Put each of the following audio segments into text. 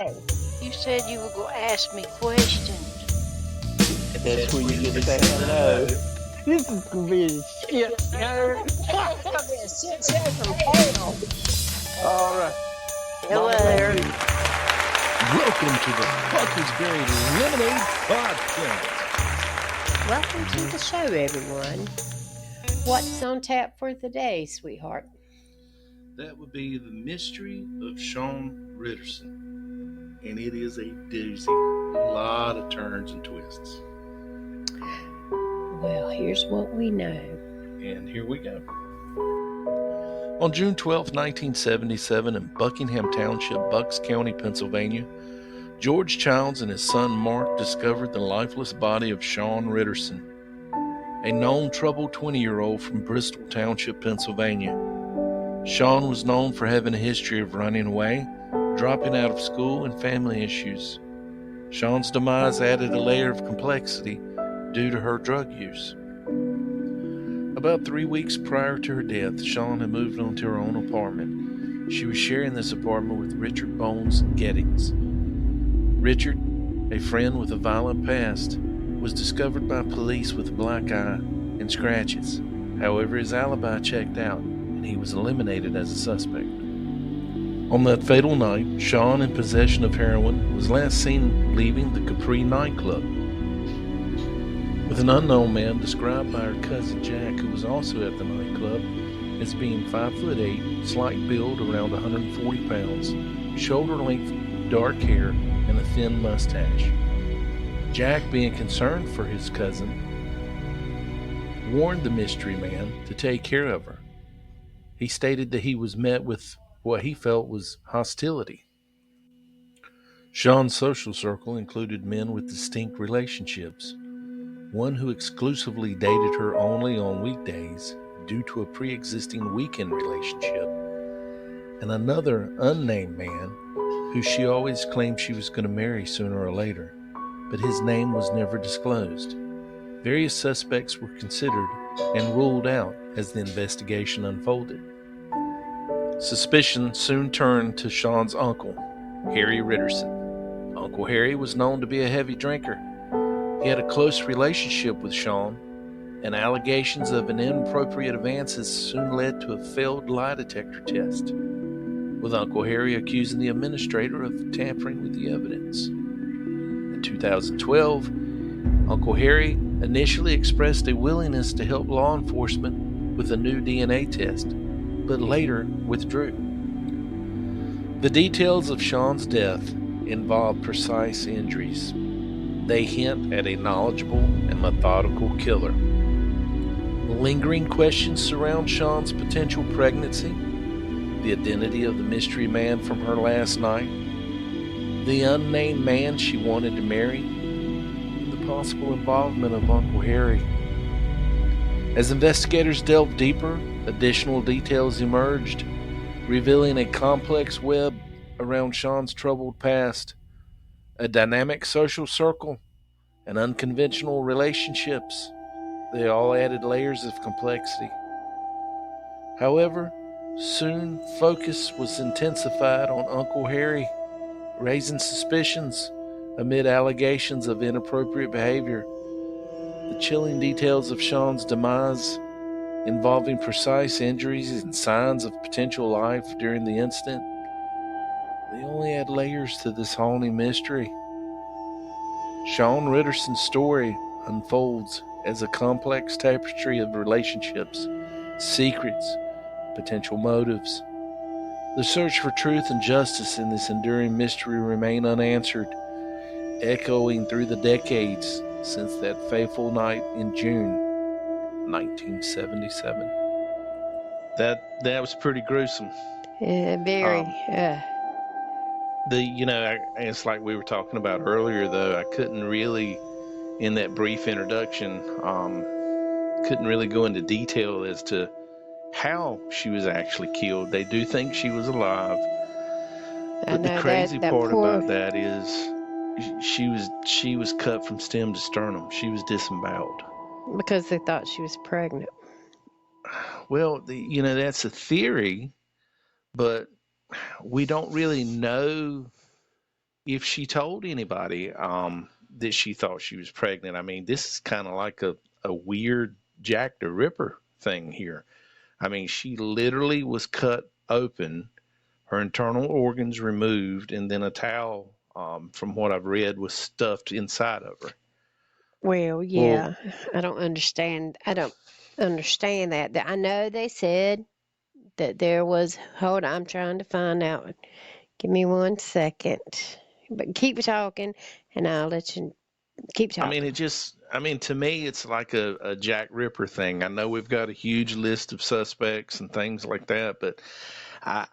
Hey, you said you were going to ask me questions. That's where you get to say hello. This is gonna be a shit show. It's going to be a shit show from hell. All right. Hello Mama, there. thank you. Welcome to the Buckersbury Lemonade Podcast. Welcome to the show, everyone. What's on tap for the day, sweetheart? That would be the mystery of Shaun Ritterson. And it is a doozy. A lot of turns and twists. Well, here's what we know. And here we go. On June 12, 1977, in Buckingham Township, Bucks County, Pennsylvania, George Childs and his son Mark discovered the lifeless body of Shaun Ritterson, a known troubled 20-year-old from Bristol Township, Pennsylvania. Shaun was known for having a history of running away, dropping out of school, and family issues. Shaun's demise added a layer of complexity due to her drug use. About 3 weeks prior to her death, Shaun had moved on to her own apartment. She was sharing this apartment with Richard Bones Gettings. Richard, a friend with a violent past, was discovered by police with a black eye and scratches. However, his alibi checked out, and he was eliminated as a suspect. On that fatal night, Shaun, in possession of heroin, was last seen leaving the Capri nightclub with an unknown man described by her cousin Jack, who was also at the nightclub, as being 5'8", slight build, around 140 pounds, shoulder-length dark hair, and a thin mustache. Jack, being concerned for his cousin, warned the mystery man to take care of her. He stated that he was met with what he felt was hostility. Shaun's social circle included men with distinct relationships. One who exclusively dated her only on weekdays due to a pre-existing weekend relationship, and another unnamed man who she always claimed she was going to marry sooner or later, but his name was never disclosed. Various suspects were considered and ruled out as the investigation unfolded. Suspicion soon turned to Shaun's uncle, Harry Ritterson. Uncle Harry was known to be a heavy drinker. He had a close relationship with Shaun, and allegations of inappropriate advances soon led to a failed lie detector test, with Uncle Harry accusing the administrator of tampering with the evidence. In 2012, Uncle Harry initially expressed a willingness to help law enforcement with a new DNA test, but later withdrew. The details of Shaun's death involve precise injuries. They hint at a knowledgeable and methodical killer. Lingering questions surround Shaun's potential pregnancy, the identity of the mystery man from her last night, the unnamed man she wanted to marry, and the possible involvement of Uncle Harry. As investigators delved deeper, additional details emerged, revealing a complex web around Shaun's troubled past, a dynamic social circle, and unconventional relationships. They all added layers of complexity. However, soon focus was intensified on Uncle Harry, raising suspicions amid allegations of inappropriate behavior. The chilling details of Shaun's demise, involving precise injuries and signs of potential life during the incident, they only add layers to this haunting mystery. Shaun Ritterson's story unfolds as a complex tapestry of relationships, secrets, potential motives. The search for truth and justice in this enduring mystery remain unanswered, echoing through the decades since that fateful night in June 1977. That was pretty gruesome. Very. It's like we were talking about earlier, though. I couldn't really, in that brief introduction, couldn't really go into detail as to how she was actually killed. They do think she was alive, but the crazy part about that is she was cut from stem to sternum. She was disemboweled because they thought she was pregnant. Well, that's a theory, but we don't really know if she told anybody that she thought she was pregnant. I mean, this is kind of like a weird Jack the Ripper thing here. I mean, she literally was cut open, her internal organs removed, and then a towel, from what I've read, was stuffed inside of her. Well, Well, yeah, I don't understand. I don't understand that. I know they said that there was. Hold on, I'm trying to find out. Give me 1 second. But keep talking, and I'll let you keep I mean, talking. to me, it's like a Jack Ripper thing. I know we've got a huge list of suspects and things like that, but I,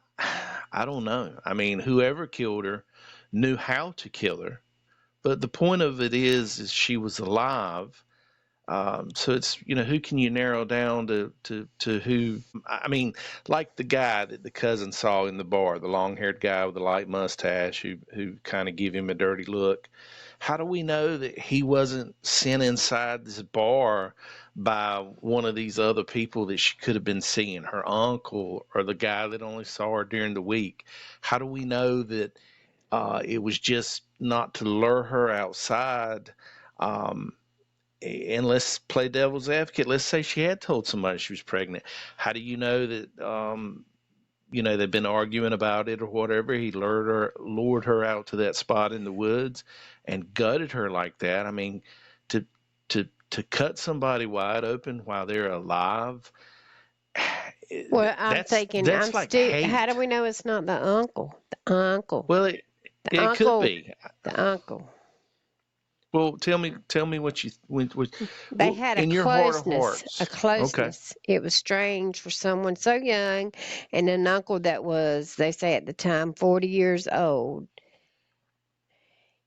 I don't know. I mean, whoever killed her knew how to kill her. But the point of it is she was alive. So it's, who can you narrow down to who? I mean, like the guy that the cousin saw in the bar, the long-haired guy with the light mustache who kind of give him a dirty look. How do we know that he wasn't sent inside this bar by one of these other people that she could have been seeing, her uncle or the guy that only saw her during the week? How do we know that it was just not to lure her outside? Um, and let's play devil's advocate. Let's say she had told somebody she was pregnant. How do you know that? They've been arguing about it or whatever. He lured her out to that spot in the woods, and gutted her like that. I mean, to to cut somebody wide open while they're alive. Well, I'm thinking, That's I'm like still. How do hate. we know it's not the uncle? The uncle. Well, The it could uncle. be. The uncle. Well, tell me what you what. They Well, had a in your heart of closeness, a hearts. Okay. closeness. It was strange for someone so young and an uncle that was, they say at the time, 40 years old.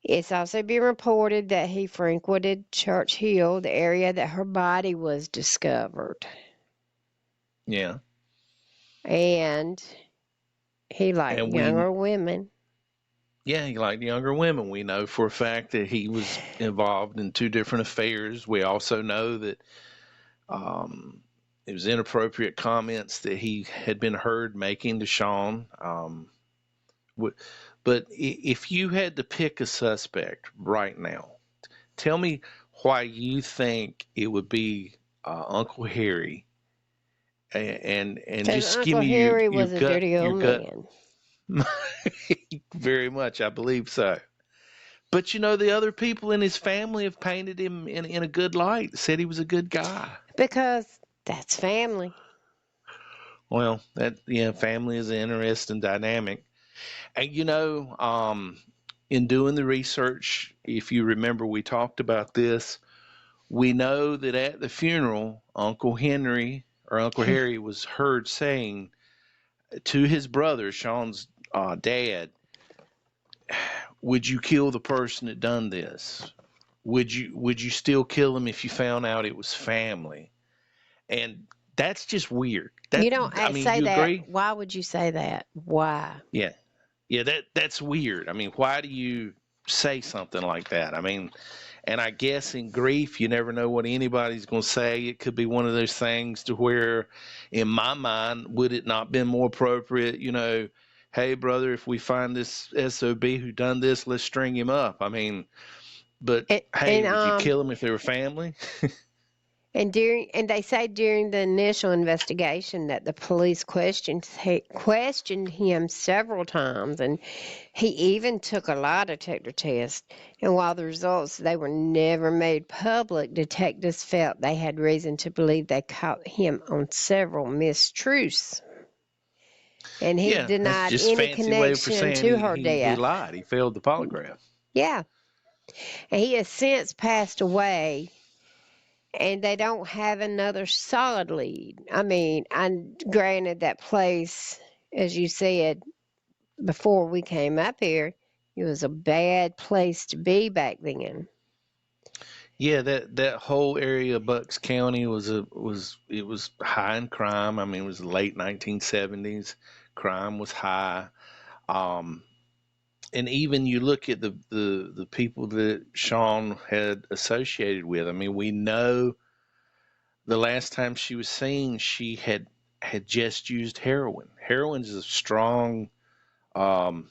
It's also been reported that he frequented Church Hill, the area that her body was discovered. Yeah. And he liked And we younger women. Yeah, he liked younger women. We know for a fact that he was involved in two different affairs. We also know that it was inappropriate comments that he had been heard making to Shaun. But if you had to pick a suspect right now, tell me why you think it would be Uncle Harry, and Because just give Uncle me your Harry your was a gut dirty your old gut. man. Very much, I believe so. But the other people in his family have painted him in a good light, said he was a good guy. Because that's family. Well, family is an interesting dynamic. And in doing the research, if you remember, we talked about this. We know that at the funeral, Uncle Henry or Uncle Harry was heard saying to his brother, Shaun's dad, "Would you kill the person that done this? Would you still kill him if you found out it was family?" And that's just weird. You don't I mean, say you that. agree? Why would you say that? Why? Yeah. Yeah, that's weird. I mean, why do you say something like that? I mean, and I guess in grief, you never know what anybody's going to say. It could be one of those things to where, in my mind, would it not been more appropriate, hey, brother, if we find this SOB who done this, let's string him up. I mean, but And, hey, and would you um kill them if they were family? and they say during the initial investigation that the police questioned him several times, and he even took a lie detector test. And while the results they were never made public, detectives felt they had reason to believe they caught him on several mistruths. And he Yeah, that's denied just any fancy way for connection saying to he, her he, he death. lied. He failed the polygraph. Yeah. And he has since passed away, and they don't have another solid lead. I mean, granted that place, as you said before we came up here, it was a bad place to be back then. Yeah, that whole area of Bucks County it was high in crime. I mean, it was the late 1970s. Crime was high. Um, and even you look at the people that Shaun had associated with. I mean, we know the last time she was seen, she had just used heroin. Heroin is a strong um,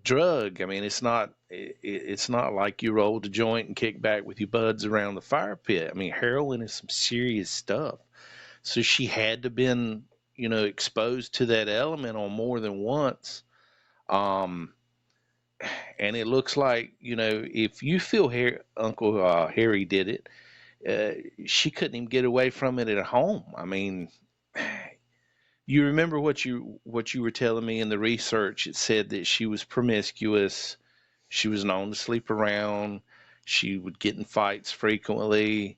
drug. I mean, it's not like you roll the joint and kick back with your buds around the fire pit. I mean, heroin is some serious stuff. So she had to been, exposed to that element on more than once. Um, and it looks like, if you feel Uncle Harry did it, she couldn't even get away from it at home. I mean, you remember what you were telling me in the research? It said that she was promiscuous. She was known to sleep around. She would get in fights frequently.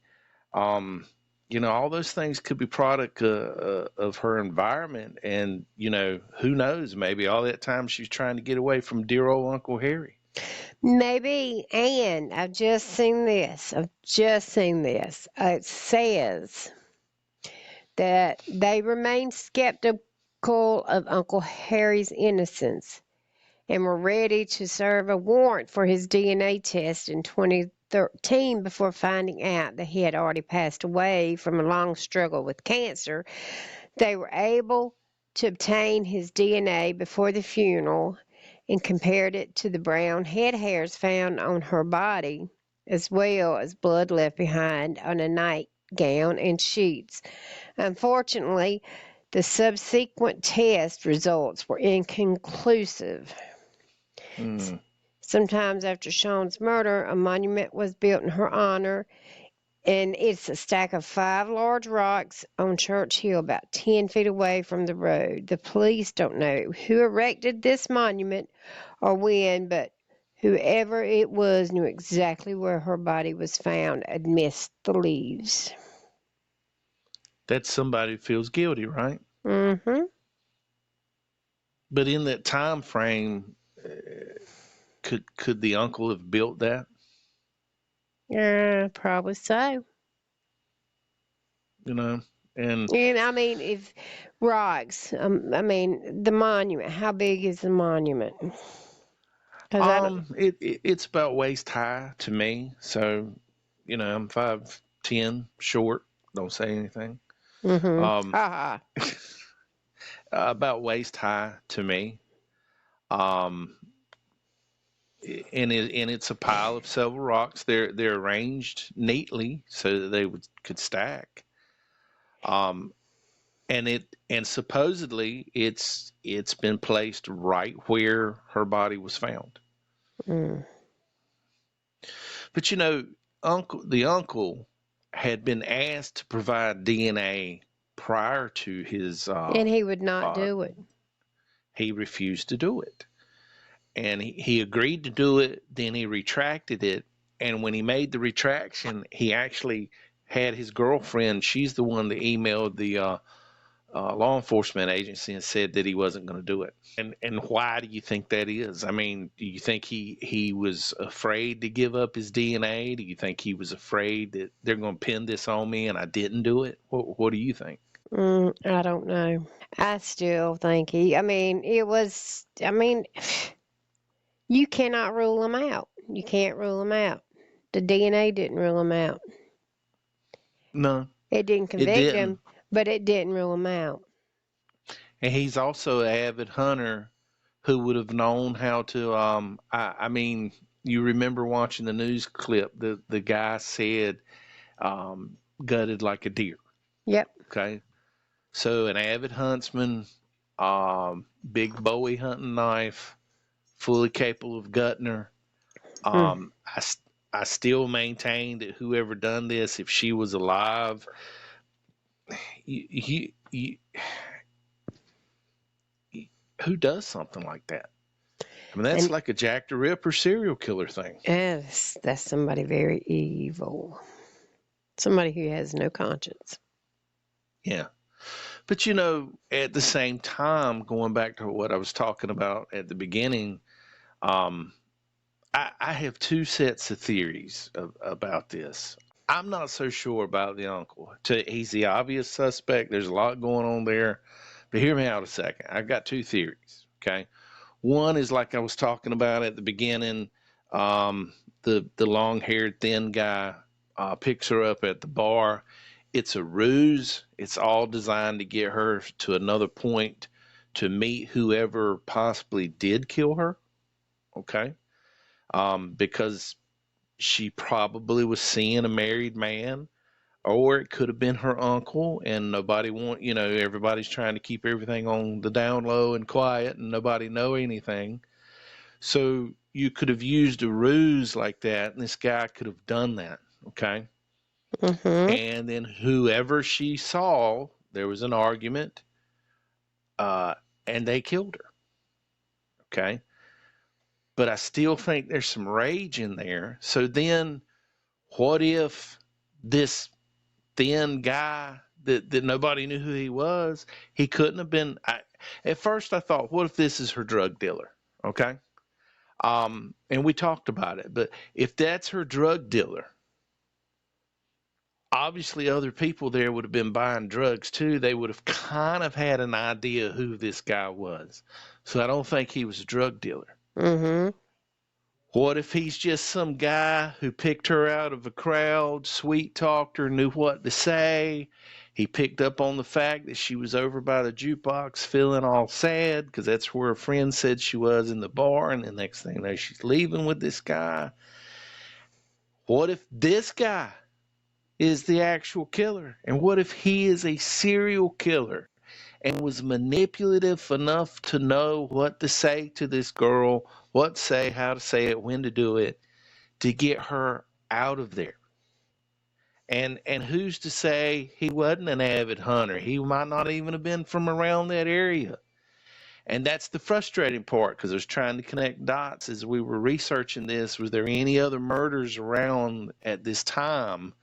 All those things could be product of her environment. And, who knows? Maybe all that time she's trying to get away from dear old Uncle Harry. Maybe. And I've just seen this. It says that they remain skeptical of Uncle Harry's innocence and were ready to serve a warrant for his DNA test in 2013 before finding out that he had already passed away from a long struggle with cancer. They were able to obtain his DNA before the funeral and compared it to the brown head hairs found on her body, as well as blood left behind on a nightgown and sheets. Unfortunately, the subsequent test results were inconclusive. Sometimes after Shaun's murder, a monument was built in her honor, and it's a stack of 5 large rocks on Church Hill, about 10 feet away from the road. The police don't know who erected this monument or when, but whoever it was knew exactly where her body was found amidst the leaves. That's somebody who feels guilty, right? Mm-hmm. But in that time frame, could the uncle have built that? Yeah, probably so. And I mean, if rocks, the monument, how big is the monument? it's about waist high to me. So, I'm 5'10", short. Don't say anything. Mm-hmm. About waist high to me. And it's a pile of several rocks. They're arranged neatly so that they could stack. And supposedly it's been placed right where her body was found. But the uncle had been asked to provide DNA prior to his and he would not do it. He refused to do it. And he agreed to do it, then he retracted it. And when he made the retraction, he actually had his girlfriend, she's the one that emailed the law enforcement agency and said that he wasn't going to do it. And why do you think that is? I mean, do you think he was afraid to give up his DNA? Do you think he was afraid that they're going to pin this on me and I didn't do it? What do you think? I don't know. I still think you cannot rule him out. You can't rule him out. The DNA didn't rule him out. No. It didn't convict him, but it didn't rule him out. And he's also an avid hunter who would have known how to, I mean, you remember watching the news clip, the guy said, gutted like a deer. Yep. Okay. So an avid huntsman, big Bowie hunting knife, fully capable of gutting her. I still maintain that whoever done this, if she was alive, who does something like that? I mean, that's like a Jack the Ripper serial killer thing. Yes, that's somebody very evil. Somebody who has no conscience. Yeah. But, at the same time, going back to what I was talking about at the beginning, I have 2 sets of theories about this. I'm not so sure about the uncle. He's the obvious suspect. There's a lot going on there. But hear me out a second. I've got 2 theories, okay? One is like I was talking about at the beginning. The long-haired, thin guy picks her up at the bar. It's a ruse. It's all designed to get her to another point to meet whoever possibly did kill her. okay? Because she probably was seeing a married man, or it could have been her uncle, and everybody's trying to keep everything on the down low and quiet, and nobody know anything. So you could have used a ruse like that, and this guy could have done that, okay? Mm-hmm. And then whoever she saw, there was an argument, and they killed her, okay? But I still think there's some rage in there. So then, what if this thin guy that nobody knew who he was, he couldn't have been. At first, I thought, what if this is her drug dealer? Okay. And we talked about it. But if that's her drug dealer, obviously other people there would have been buying drugs too. They would have kind of had an idea who this guy was. So I don't think he was a drug dealer. Mm-hmm. What if he's just some guy who picked her out of a crowd, sweet talked her, knew what to say? He picked up on the fact that she was over by the jukebox feeling all sad because that's where a friend said she was in the bar, and the next thing you know, she's leaving with this guy. What if this guy is the actual killer? And what if he is a serial killer and was manipulative enough to know what to say to this girl, what to say, how to say it, when to do it, to get her out of there? And who's to say he wasn't an avid hunter? He might not even have been from around that area. And that's the frustrating part, because I was trying to connect dots as we were researching this. Was there any other murders around at this time?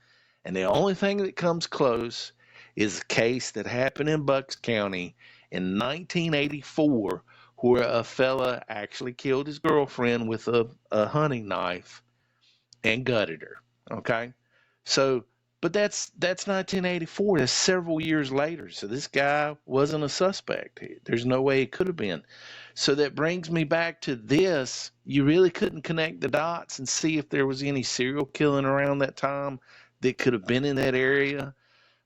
And the only thing that comes close is a case that happened in Bucks County in 1984, where a fella actually killed his girlfriend with a hunting knife and gutted her. Okay, so but that's 1984. That's several years later. So this guy wasn't a suspect. There's no way it could have been. So that brings me back to this. You really couldn't connect the dots and see if there was any serial killing around that time that could have been in that area.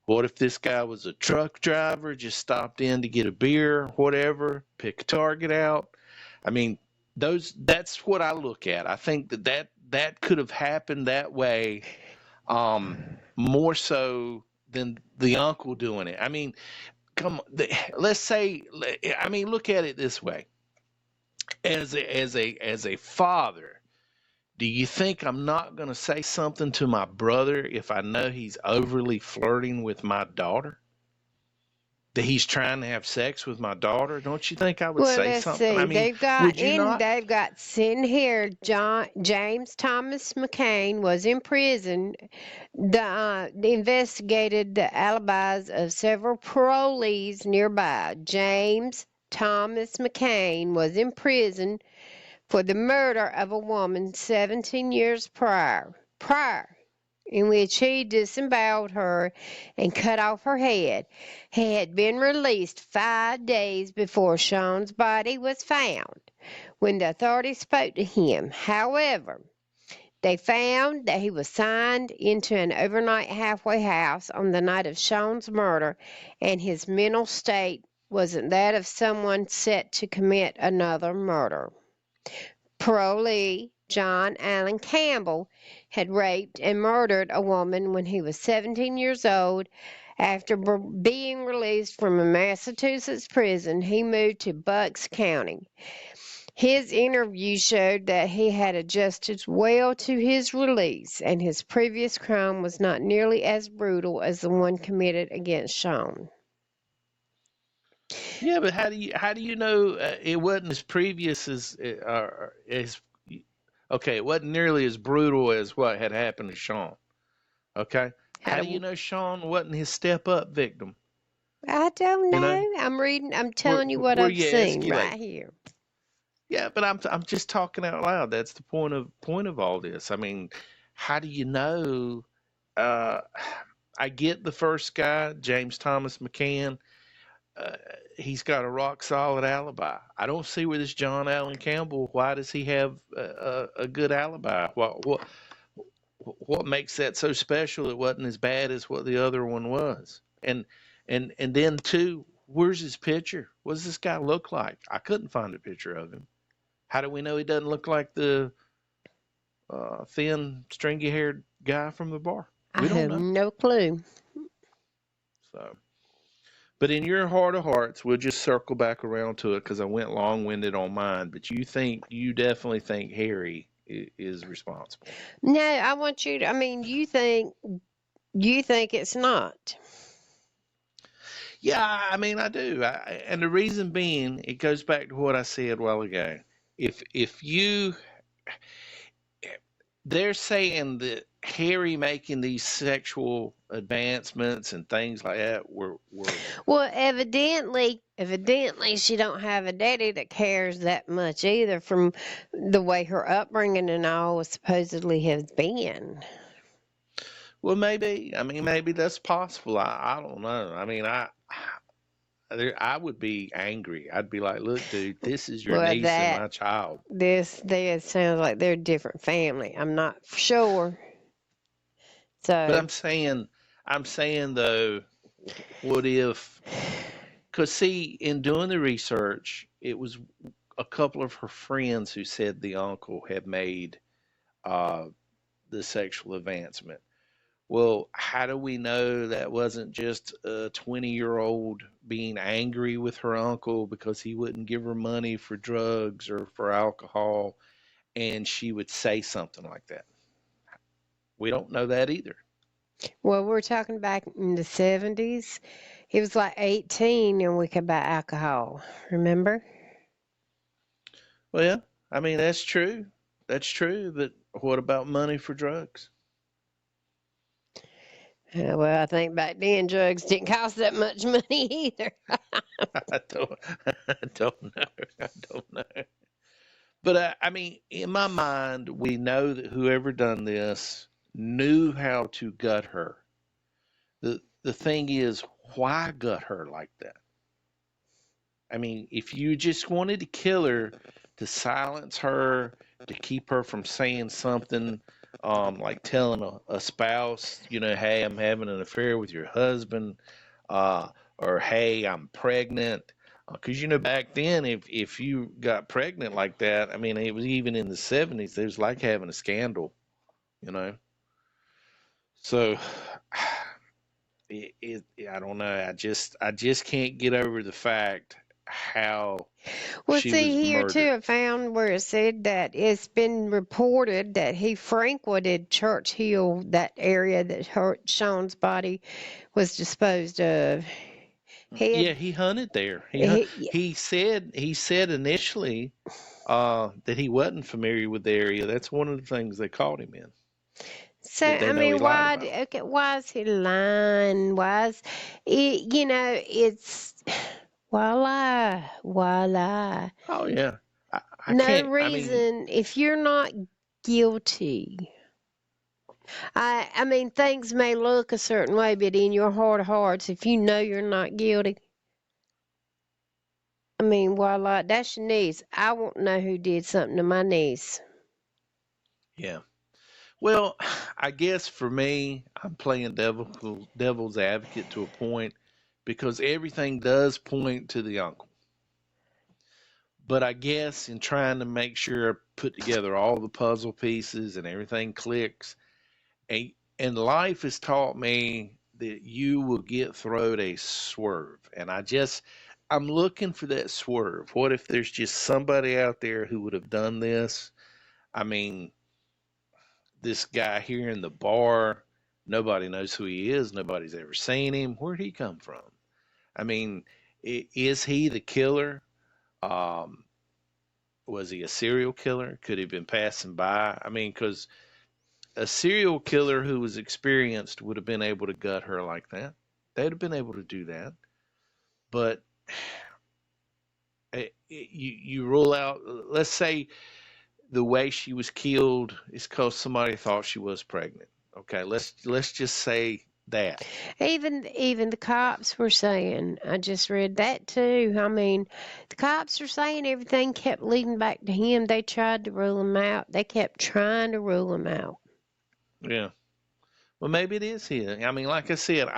What if this guy was a truck driver, just stopped in to get a beer, whatever, pick a target out? I mean, that's what I look at. I think that could have happened that way, more so than the uncle doing it. I mean, let's say, I mean, look at it this way. As a father, do you think I'm not going to say something to my brother if I know he's overly flirting with my daughter? That he's trying to have sex with my daughter? Don't you think I would Well, say let's something? I see. mean, would you not? They've got sitting here. James Thomas McCain was in prison. They investigated the alibis of several parolees nearby. James Thomas McCain was in prison for the murder of a woman 17 years prior, in which he disemboweled her and cut off her head. He had been released 5 days before Shaun's body was found when the authorities spoke to him. However, they found that he was signed into an overnight halfway house on the night of Shaun's murder, and his mental state wasn't that of someone set to commit another murder. Parolee John Allen Campbell had raped and murdered a woman when he was 17 years old. After being released from a Massachusetts prison, he moved to Bucks County. His interview showed that he had adjusted well to his release, and his previous crime was not nearly as brutal as the one committed against Shaun. Yeah, but how do you know it wasn't as previous as okay, it wasn't nearly as brutal as what had happened to Shaun. Okay, how do you know Shaun wasn't his step up victim? I don't You know, know. I'm telling you what where I've you seen escalate. right here. Yeah, but I'm just talking out loud. That's the point of all this. I mean, how do you know? Uh, I get the first guy, James Thomas McCann. Uh, he's got a rock solid alibi. I don't see where this John Allen Campbell. Why does he have a good alibi? What makes that so special? It wasn't as bad as what the other one was. And then too, where's his picture? What does this guy look like? I couldn't find a picture of him. How do we know he doesn't look like the thin, stringy-haired guy from the bar? I We don't have know. no clue. So, but in your heart of hearts, we'll just circle back around to it because I went long-winded on mine. But you definitely think Harry is responsible. No, I want you to. I mean, you think it's not. Yeah, I mean, I do. And the reason being, it goes back to what I said a while ago. If you, they're saying that Harry making these sexual advancements and things like that were Well, evidently, she don't have a daddy that cares that much either. From the way her upbringing and all supposedly has been. well, maybe. I mean, maybe that's possible. I don't know. I mean, I would be angry. I'd be like, look, dude, this is your Well, niece and my child. this sounds like they're a different family. I'm not sure. But So, I'm saying though, what if? Because see, in doing the research, it was a couple of her friends who said the uncle had made uh, the sexual advancement. Well, how do we know that wasn't just a 20-year-old being angry with her uncle because he wouldn't give her money for drugs or for alcohol, and she would say something like that? We don't know that either. well, we're talking back in the 70s. He was like 18 and we could buy alcohol. Remember? Well, I mean, that's true. That's true. But what about money for drugs? Well, I think back then drugs didn't cost that much money either. I don't, I don't know. I don't know. But I mean, in my mind, we know that whoever done this knew how to gut her. The thing is, why gut her like that? I mean, if you just wanted to kill her to silence her, to keep her from saying something, like telling a spouse, hey, I'm having an affair with your husband, or hey, I'm pregnant. Because back then, if you got pregnant like that, I mean, it was even in the 70s, it was like having a scandal, you know. So, I don't know. I just can't get over the fact how Well, she see, was here too, murdered. I found where it said that it's been reported that he frequented Church Hill, that area that Sean's body was disposed of. He Yeah, had, he hunted there. he, He said initially that he wasn't familiar with the area. That's one of the things they caught him in. so, That they I know he mean, lied about. okay, why is he lying? Why is it, it's, why lie? Why lie? Oh yeah, I No can't. I mean, reason, if you're not guilty. I mean, things may look a certain way, but in your heart of hearts, if you know you're not guilty, I mean, voila, that's your niece. I won't know who did something to my niece. yeah. Well, I guess for me, I'm playing devil's advocate to a point because everything does point to the uncle. But I guess in trying to make sure I put together all the puzzle pieces and everything clicks, and life has taught me that you will get thrown a swerve. And I'm looking for that swerve. What if there's just somebody out there who would have done this? I mean, this guy here in the bar, nobody knows who he is. Nobody's ever seen him. Where'd he come from? I mean, is he the killer? Um, was he a serial killer? Could he have been passing by? I mean, because a serial killer who was experienced would have been able to gut her like that. They'd have been able to do that. But you rule out, let's say the way she was killed is because somebody thought she was pregnant. Okay, let's just say that. Even the cops were saying, I just read that too. I mean, the cops are saying everything kept leading back to him. They tried to rule him out. They kept trying to rule him out. Yeah. Well, maybe it is him. I mean, like I said,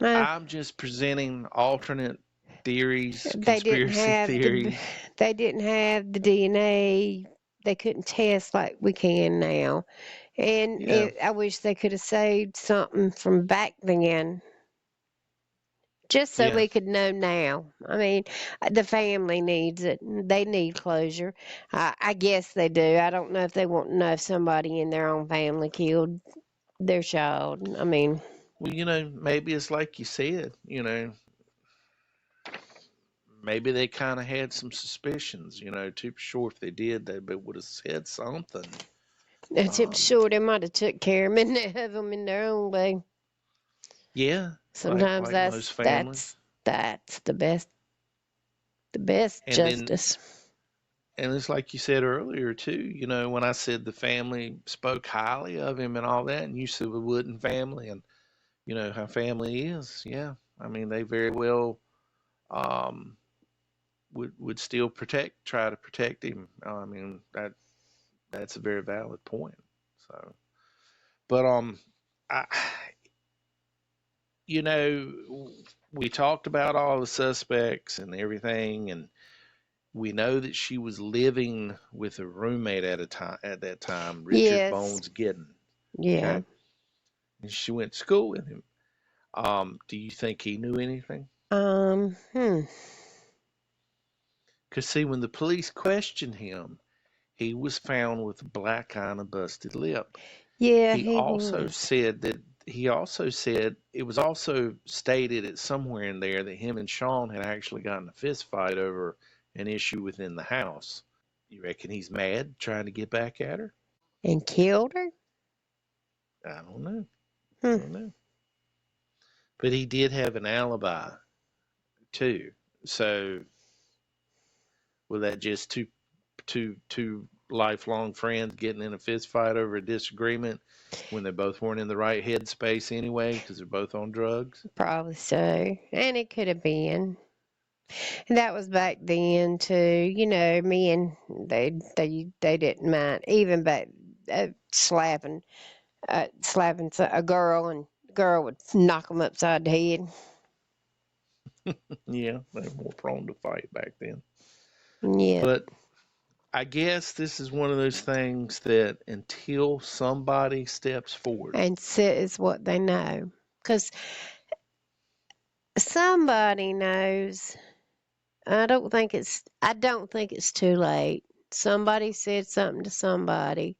Uh, I'm just presenting alternate theories, They didn't conspiracy have theories. they didn't have the DNA. They couldn't test like we can now. And Yeah. I wish they could have saved something from back then, just so Yeah. we could know now. I mean, the family needs it. They need closure. I guess they do. I don't know if they want to know if somebody in their own family killed their child. I mean, Well, maybe it's like you said, maybe they kind of had some suspicions, too sure if they did, they would have said something. I'm sure they might have took care of them in their own way. Yeah, Sometimes like most families. that's the best And then, justice. and it's like you said earlier too, when I said the family spoke highly of him and all that, and you said the Wooden family, and how family is. Yeah, I mean they very well um, would still try to protect him. I mean that's a very valid point. So, but I, you know, we talked about all the suspects and everything, and we know that she was living with a roommate at that time, Richard Yes. Bones Giddens. Yeah. Okay, and she went to school with him. Do you think he knew anything? Um. Hmm. Because see, when the police questioned him, he was found with a black eye and a busted lip. Yeah, He he also was. said that he also said it was also stated at somewhere in there that him and Shaun had actually gotten a fist fight over an issue within the house. You reckon he's mad trying to get back at her? And killed her? I don't know. I Hmm. don't know. But he did have an alibi too. So was that just two lifelong friends getting in a fist fight over a disagreement when they both weren't in the right headspace anyway because they're both on drugs? Probably so. And it could have been. And that was back then too. Men they didn't mind even back slapping a girl, and the girl would knock them upside the head. Yeah, they're more prone to fight back then. Yeah. But I guess this is one of those things that until somebody steps forward, And says what they know, because somebody knows. I don't think it's too late. Somebody said something to somebody,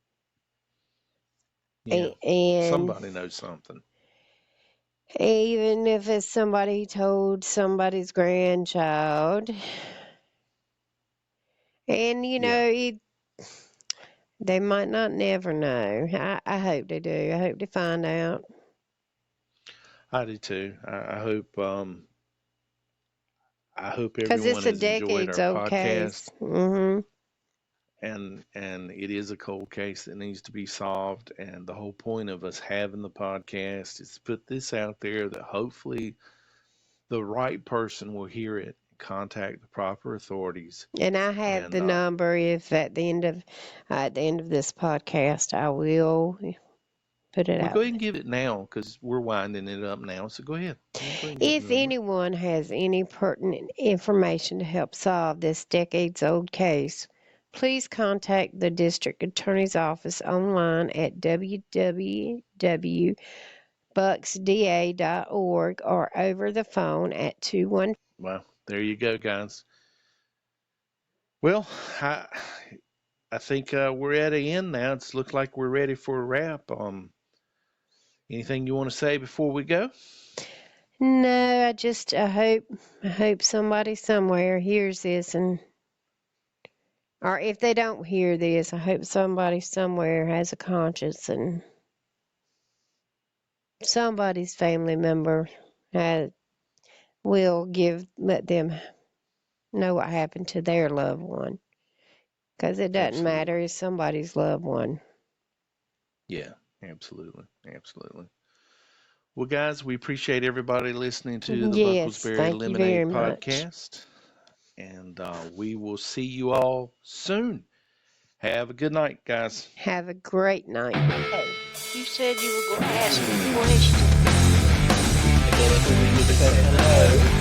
yeah, and somebody knows something. even if it's somebody told somebody's grandchild, and Yeah, they might not never know. I hope they do. I hope they find out. I do too. I hope Because everyone it's a has enjoyed decades our old case. podcast. Hmm. And it is a cold case that needs to be solved. And the whole point of us having the podcast is to put this out there that hopefully the right person will hear it, contact the proper authorities, And I have and the number. If at the end of this podcast, I will put it well, go out. ahead and give it now because we're winding it up now. So go ahead. Go ahead and give If the number. anyone has any pertinent information to help solve this decades old case, please contact the District Attorney's Office online at www.bucksda.org or over the phone at 215. Well, there you go, guys. Well, I think we're at an end now. It looks like we're ready for a wrap. Anything you want to say before we go? No, I hope somebody somewhere hears this, or if they don't hear this, I hope somebody somewhere has a conscience and somebody's family member will let them know what happened to their loved one. Because it doesn't matter, Absolutely. it's somebody's loved one. Yeah, absolutely. Absolutely. Well, guys, we appreciate everybody listening to the Yes, Bucklesbury thank you very Lemonade much. podcast. And we will see you all soon. Have a good night, guys. Have a great night. Hey, you said you were going to ask me a question. That's when we get to say hello.